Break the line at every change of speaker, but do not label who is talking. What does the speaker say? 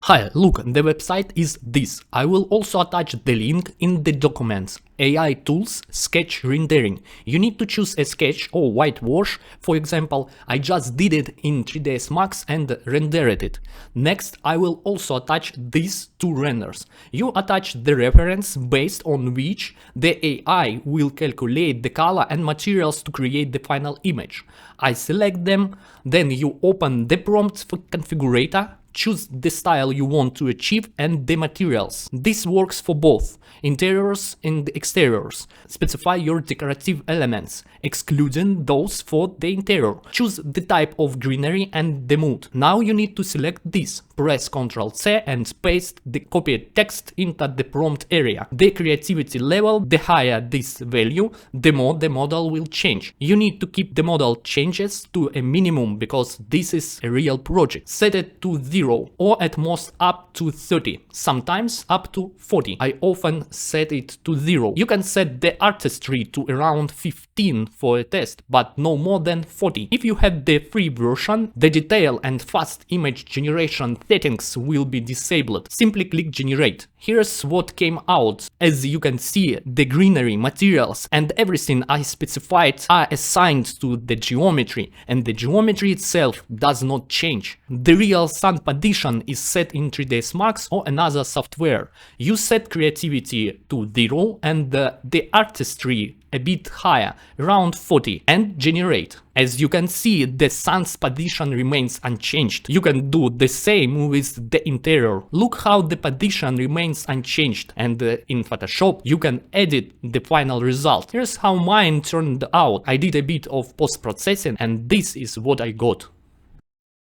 Hi, look, the website is this. I will also attach the link in the documents. AI tools, sketch rendering. You need to choose a sketch or whitewash. For example, I just did it in 3ds Max and rendered it. Next, I will also attach these two renders. You attach the reference based on which the AI will calculate the color and materials to create the final image. I select them, then you open the prompt for configurator. Choose the style you want to achieve and the materials. This works for both interiors and exteriors. Specify your decorative elements, excluding those for the interior. Choose the type of greenery and the mood. Now you need to select this. Press Ctrl C and paste the copied text into the prompt area. The creativity level, the higher this value, the more the model will change. You need to keep the model changes to a minimum because this is a real project. Set it to 0 or at most up to 30, sometimes up to 40. I often set it to 0. You can set the artistry to around 15 for a test, but no more than 40. If you have the free version, the detail and fast image generation settings will be disabled. Simply click generate. Here's what came out. As you can see, the greenery, materials and everything I specified are assigned to the geometry, and the geometry itself does not change. The real sun position is set in 3ds Max or another software. You set creativity to 0 and the artistry a bit higher, around 40, and generate. As you can see, the sun's position remains unchanged. You can do the same with the interior. Look how the position remains unchanged, and in Photoshop you can edit the final result. Here's how mine turned out. I did a bit of post-processing and this is what I got.